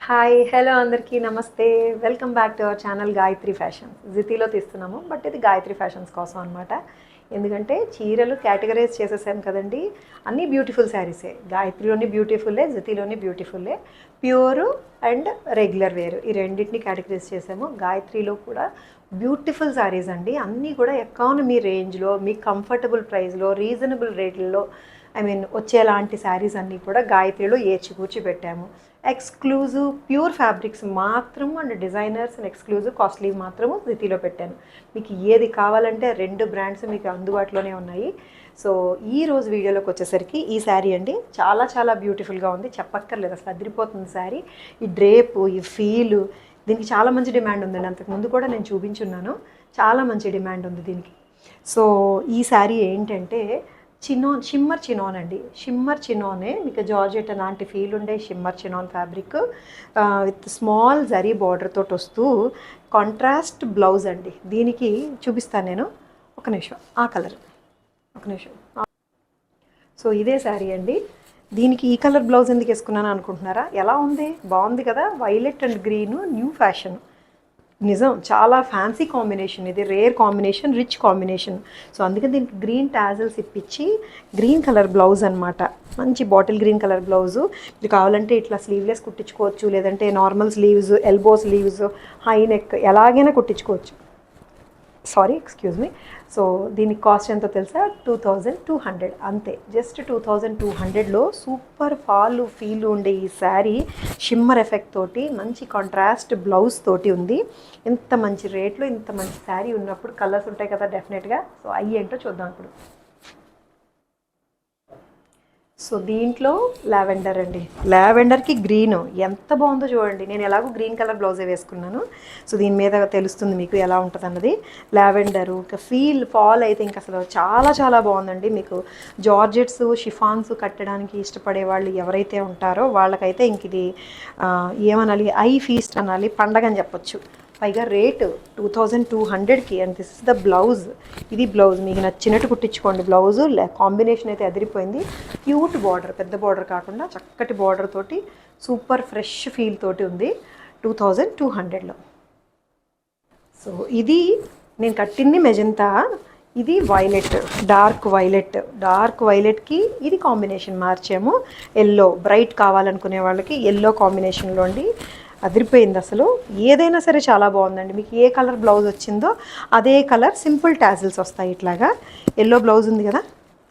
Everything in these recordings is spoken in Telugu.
హాయ్ హలో అందరికీ నమస్తే. Welcome back to our channel Gayathri fashions. జితిలో తీస్తున్నాము, బట్ ఇది గాయత్రి ఫ్యాషన్స్ కోసం అనమాట. ఎందుకంటే చీరలు కేటగరైజ్ చేసేసాం కదండి. అన్నీ బ్యూటిఫుల్ శారీసే. గాయత్రిలోని బ్యూటిఫుల్లే, జితిలోని బ్యూటిఫుల్లే. ప్యూరు అండ్ రెగ్యులర్ వేరు ఈ రెండింటిని కేటగరైజ్ చేసాము. గాయత్రిలో కూడా బ్యూటిఫుల్ శారీస్ అండి. అన్నీ కూడా ఎకానమీ రేంజ్లో, మీకు కంఫర్టబుల్ ప్రైస్లో, రీజనబుల్ రేట్లలో వచ్చేలాంటి శారీస్ అన్నీ కూడా గాయత్రిలో ఏర్చికూర్చి పెట్టాము. ఎక్స్క్లూజివ్ ప్యూర్ ఫ్యాబ్రిక్స్ మాత్రము and designers and exclusive costly మాత్రము జితిలో పెట్టాను. మీకు ఏది కావాలంటే 2 బ్రాండ్స్ మీకు అందుబాటులోనే ఉన్నాయి. సో ఈ రోజు వీడియోలోకి వచ్చేసరికి ఈ శారీ అండి చాలా చాలా బ్యూటిఫుల్గా ఉంది. చెప్పక్కర్లేదు, అసలు అదిరిపోతుంది శారీ. ఈ డ్రేపు, ఈ ఫీలు, దీనికి చాలా మంచి డిమాండ్ ఉందండి. అంతకుముందు కూడా నేను చూపించున్నాను, చాలా మంచి డిమాండ్ ఉంది దీనికి. సో ఈ శారీ ఏంటంటే షిమ్మర్ చినాన్ అండి. షిమ్మర్ చినానే మీకు జార్జెట్ అలాంటి ఫీల్ ఉండే shimmer chinon fabric with small zari border తోటి వస్తూ కాంట్రాస్ట్ బ్లౌజ్ అండి. దీనికి చూపిస్తాను నేను, ఒక నిమిషం. ఆ కలర్, ఒక నిమిషం. సో ఇదే శారీ అండి. దీనికి ఈ కలర్ బ్లౌజ్ ఎందుకు వేసుకున్నాను అనుకుంటున్నారా? ఎలా ఉంది? బాగుంది కదా. Violet and green new fashion. నిజం, చాలా ఫ్యాన్సీ కాంబినేషన్ ఇది. Rare combination, rich combination. So అందుకే దీనికి గ్రీన్ టాజల్స్ ఇప్పించి గ్రీన్ కలర్ బ్లౌజ్ అనమాట. మంచి బాటిల్ గ్రీన్ కలర్ బ్లౌజు. ఇది కావాలంటే ఇట్లా స్లీవ్లెస్ కుట్టించుకోవచ్చు, లేదంటే normal sleeves, elbow sleeves, high neck ఎలాగైనా కుట్టించుకోవచ్చు. Sorry, excuse me. సో దీనికి కాస్ట్ ఎంతో తెలుసా? 2200 అంతే. జస్ట్ 2200లో సూపర్ ఫాల్ ఫీల్ ఉండే ఈ శారీ షిమ్మర్ ఎఫెక్ట్ తోటి మంచి కాంట్రాస్ట్ బ్లౌజ్ తోటి ఉంది. ఇంత మంచి రేట్లో ఇంత మంచి శారీ ఉన్నప్పుడు కలర్స్ ఉంటాయి కదా డెఫినెట్గా. సో అవి ఏంటో చూద్దాం ఇప్పుడు. సో దీంట్లో లావెండర్ అండి. లావెండర్కి గ్రీన్ ఎంత బాగుందో చూడండి. నేను ఎలాగో గ్రీన్ కలర్ బ్లౌజే వేసుకున్నాను. సో దీని మీద తెలుస్తుంది మీకు ఎలా ఉంటుంది అన్నది. లావెండరు ఇంకా ఫాల్ అయితే ఇంకా అసలు చాలా చాలా బాగుందండి. మీకు జార్జెట్స్, షిఫాన్స్ కట్టడానికి ఇష్టపడే వాళ్ళు ఎవరైతే ఉంటారో వాళ్ళకైతే ఇంక ఇది ఏమనాలి, ఐ ఫీస్ట్ అనాలి, పండగ అని చెప్పొచ్చు. పైగా రేటు 2200కి. And this is the blouse. ఇది బ్లౌజ్ మీకు నచ్చినట్టు కుట్టించుకోండి. బ్లౌజు కాంబినేషన్ అయితే అదిరిపోయింది. క్యూట్ బార్డర్, పెద్ద బార్డర్ కాకుండా చక్కటి బార్డర్ తోటి సూపర్ ఫ్రెష్ ఫీల్ తోటి ఉంది 2200లో. సో ఇది నేను కట్టింది మెజంతా, ఇది వైలెట్, డార్క్ వైలెట్. డార్క్ వైలెట్కి ఇది కాంబినేషన్ మార్చాము. ఎల్లో బ్రైట్ కావాలనుకునే వాళ్ళకి ఎల్లో కాంబినేషన్లో అండి. అదిరిపోయింది అసలు. ఏదైనా సరే చాలా బాగుందండి. మీకు ఏ కలర్ బ్లౌజ్ వచ్చిందో అదే కలర్ సింపుల్ టాజిల్స్ వస్తాయి. ఇట్లాగా ఎల్లో బ్లౌజ్ ఉంది కదా,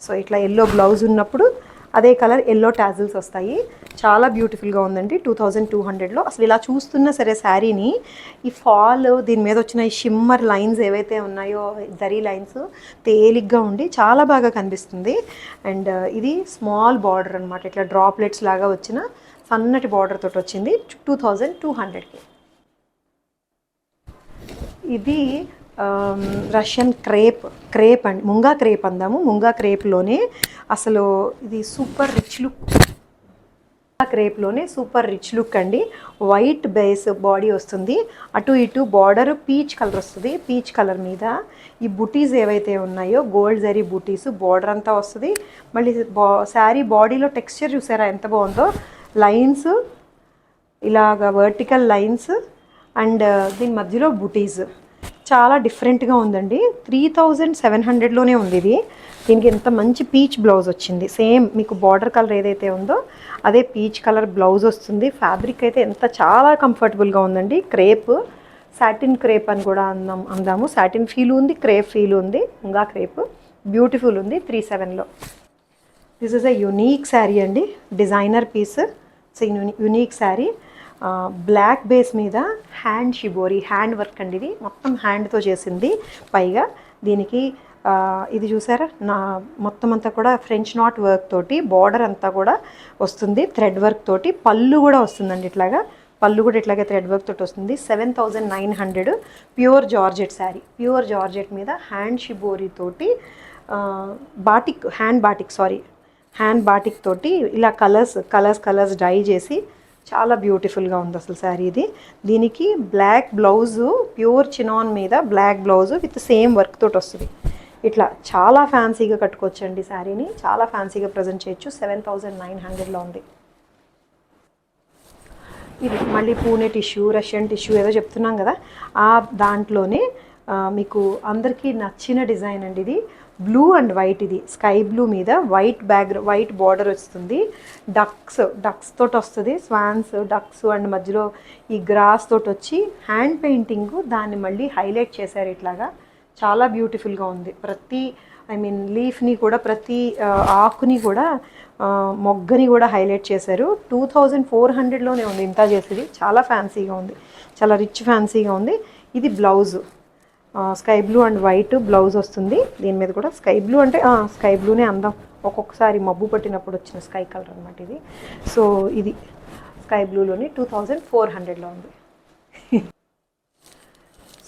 సో ఇట్లా ఎల్లో బ్లౌజ్ ఉన్నప్పుడు అదే కలర్ ఎల్లో టాజిల్స్ వస్తాయి. చాలా బ్యూటిఫుల్గా ఉందండి 2200లో. అసలు ఇలా చూస్తున్నా సరే శారీని, ఈ ఫాల్, దీని మీద వచ్చిన ఈ షిమ్మర్ లైన్స్ ఏవైతే ఉన్నాయో, జరీ లైన్స్ తేలిగ్గా ఉండి చాలా బాగా కనిపిస్తుంది. అండ్ ఇది స్మాల్ బార్డర్ అనమాట. ఇట్లా డ్రాప్లెట్స్ లాగా వచ్చిన సన్నటి బార్డర్ తోటి వచ్చింది 2200కి. ఇది రష్యన్ క్రేప్ అండి, ముంగా క్రేప్ అందాము. ముంగా క్రేప్లోనే అసలు ఇది సూపర్ రిచ్ లుక్. క్రేప్లోనే సూపర్ రిచ్ లుక్ అండి. వైట్ బేస్ బాడీ వస్తుంది, అటు ఇటు బార్డర్ పీచ్ కలర్ వస్తుంది. పీచ్ కలర్ మీద ఈ బుటీస్ ఏవైతే ఉన్నాయో గోల్డ్ జరీ బుటీస్ బార్డర్ అంతా వస్తుంది. మళ్ళీ శారీ బాడీలో టెక్స్చర్ చూసారా ఎంత బాగుందో. లైన్స్ ఇలాగ వర్టికల్ లైన్స్ అండ్ దీని మధ్యలో బుటీస్ చాలా డిఫరెంట్గా ఉందండి. 3700లోనే ఉంది ఇది. దీనికి ఎంత మంచి పీచ్ బ్లౌజ్ వచ్చింది. సేమ్ మీకు బార్డర్ కలర్ ఏదైతే ఉందో అదే పీచ్ కలర్ బ్లౌజ్ వస్తుంది. ఫ్యాబ్రిక్ అయితే ఎంత చాలా కంఫర్టబుల్గా ఉందండి. క్రేప్, సాటిన్ క్రేప్ అని కూడా అందాము. సాటిన్ ఫీల్ ఉంది, క్రేప్ ఫీల్ ఉంది. ఇంకా క్రేప్ బ్యూటిఫుల్ ఉంది 37లో. This is a unique sari అండి, designer piece. Unique sari. Black base మీద హ్యాండ్ షిబోరి, హ్యాండ్ వర్క్ అండి. ఇది మొత్తం హ్యాండ్తో చేసింది. పైగా దీనికి ఇది చూసారా, మొత్తం అంతా కూడా ఫ్రెంచ్ నాట్ వర్క్ తోటి బార్డర్ అంతా కూడా వస్తుంది. థ్రెడ్ వర్క్ తోటి పళ్ళు కూడా వస్తుందండి. ఇట్లాగా పళ్ళు కూడా ఇట్లాగే థ్రెడ్ వర్క్ తోటి వస్తుంది. 7900 pure georgette sari. Pure georgette మీద హ్యాండ్ షిబోరి తోటి బాటిక్, హ్యాండ్ బాటిక్ తోటి ఇలా కలర్స్ డై చేసి చాలా బ్యూటిఫుల్గా ఉంది అసలు శారీ ఇది. దీనికి బ్లాక్ బ్లౌజు, ప్యూర్ చినాన్ మీద black blouse with same work తోటి వస్తుంది. ఇట్లా చాలా ఫ్యాన్సీగా కట్టుకోవచ్చండి శారీని. చాలా ఫ్యాన్సీగా ప్రజెంట్ చేయొచ్చు. 7900లో ఉంది. ఇది మళ్ళీ పూణే టిష్యూ, రష్యన్ టిష్యూ ఏదో చెప్తున్నాం కదా, ఆ దాంట్లోనే మీకు అందరికీ నచ్చిన డిజైన్ అండి ఇది. బ్లూ అండ్ వైట్, ఇది స్కై బ్లూ మీద వైట్ బార్డర్ వస్తుంది. డక్స్ తోటి వస్తుంది, స్వాన్స్, డక్స్ అండ్ మధ్యలో ఈ గ్రాస్ తోటి వచ్చి హ్యాండ్ పెయింటింగ్ దాన్ని మళ్ళీ హైలైట్ చేశారు ఇట్లాగా. చాలా బ్యూటిఫుల్గా ఉంది. ప్రతి లీఫ్ని కూడా, ప్రతి ఆకుని కూడా, మొగ్గని కూడా హైలైట్ చేశారు. 2400లోనే ఉంది ఇంత చేసేది. చాలా ఫ్యాన్సీగా ఉంది, చాలా రిచ్ ఫ్యాన్సీగా ఉంది. ఇది blouse, sky blue and white blouse వస్తుంది. దీని మీద కూడా స్కై బ్లూ అంటే స్కై బ్లూనే అందం, ఒక్కొక్కసారి మబ్బు పట్టినప్పుడు వచ్చిన స్కై కలర్ అనమాట ఇది. సో ఇది స్కై బ్లూలోని 2400లో ఉంది.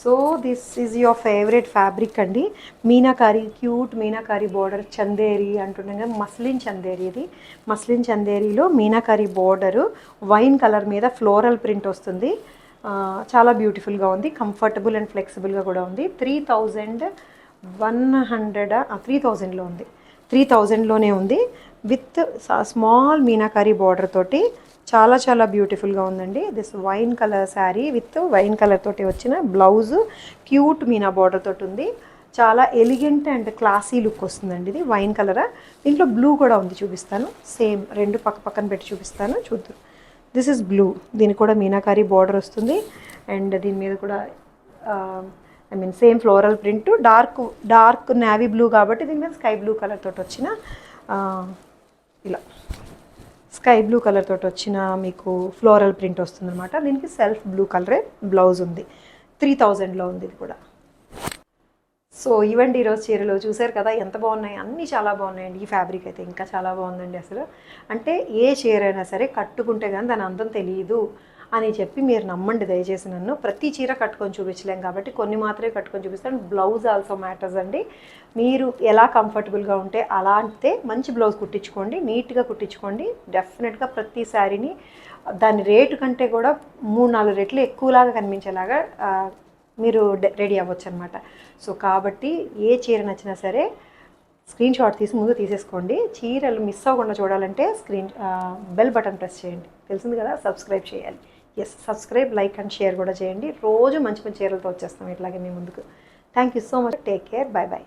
So this is your favourite fabric అండి. మీనాకారి, క్యూట్ మీనాకారి బోర్డర్, చందేరి అంటున్నాం కదా, మస్లిన్ చందేరి. ఇది మస్లిన్ చందేరిలో మీనాకారి బోర్డరు, వైన్ కలర్ మీద ఫ్లోరల్ ప్రింట్ వస్తుంది. చాలా బ్యూటిఫుల్గా ఉంది, కంఫర్టబుల్ అండ్ ఫ్లెక్సిబుల్గా కూడా ఉంది. 3000లో ఉంది, 3000లోనే ఉంది విత్ స్మాల్ మీనాకారి బార్డర్ తోటి. చాలా చాలా బ్యూటిఫుల్గా ఉందండి. This wine colour sari with wine colour తోటి వచ్చిన బ్లౌజు, క్యూట్ మీనా బార్డర్ తోటి ఉంది. చాలా ఎలిగెంట్ అండ్ క్లాసీ లుక్ వస్తుందండి. ఇది వైన్ కలర్, దీంట్లో బ్లూ కూడా ఉంది, చూపిస్తాను. సేమ్ రెండు పక్కన పెట్టి చూపిస్తాను, చూద్దాం. దిస్ ఇస్ బ్లూ, దీనికి కూడా మీనాకారి బార్డర్ వస్తుంది. అండ్ దీని మీద కూడా same floral print, dark navy blue కాబట్టి దీని మీద స్కై బ్లూ కలర్ తోటి వచ్చిన ఇలా స్కై బ్లూ కలర్ తోటి వచ్చిన మీకు ఫ్లోరల్ ప్రింట్ వస్తుంది అనమాట. దీనికి సెల్ఫ్ బ్లూ కలరే బ్లౌజ్ ఉంది. 3000లో ఉంది ఇది కూడా. సో ఇవండి ఈరోజు చీరలు. చూసారు కదా ఎంత బాగున్నాయి, అన్నీ చాలా బాగున్నాయండి. ఈ ఫ్యాబ్రిక్ అయితే ఇంకా చాలా బాగుందండి. అసలు అంటే ఏ చీర అయినా సరే కట్టుకుంటే కానీ దాని అందం తెలియదు అని చెప్పి మీరు నమ్మండి దయచేసి నన్ను. ప్రతి చీర కట్టుకొని చూపించలేం కాబట్టి కొన్ని మాత్రమే కట్టుకొని చూపిస్తాను. బ్లౌజ్ ఆల్సో మ్యాటర్స్ అండి. మీరు ఎలా కంఫర్టబుల్గా ఉంటే అలా అంటే మంచి బ్లౌజ్ కుట్టించుకోండి, నీట్గా కుట్టించుకోండి. డెఫినెట్గా ప్రతి శారీని దాని రేటు కంటే కూడా 3-4 రెట్లు ఎక్కువలాగా కనిపించేలాగా మీరు రెడీ అవ్వచ్చు అనమాట. సో కాబట్టి ఏ చీర నచ్చినా సరే స్క్రీన్ షాట్ తీసి ముందు తీసేసుకోండి. చీరలు మిస్ అవ్వకుండా చూడాలంటే బెల్ బటన్ ప్రెస్ చేయండి. తెలిసింది కదా, సబ్స్క్రైబ్ చేయాలి. సబ్స్క్రైబ్, లైక్ అండ్ షేర్ కూడా చేయండి. రోజు మంచి మంచి చీరలతో వచ్చేస్తాం ఇట్లాగే మీ ముందుకు. Thank you so much. Take care. By by.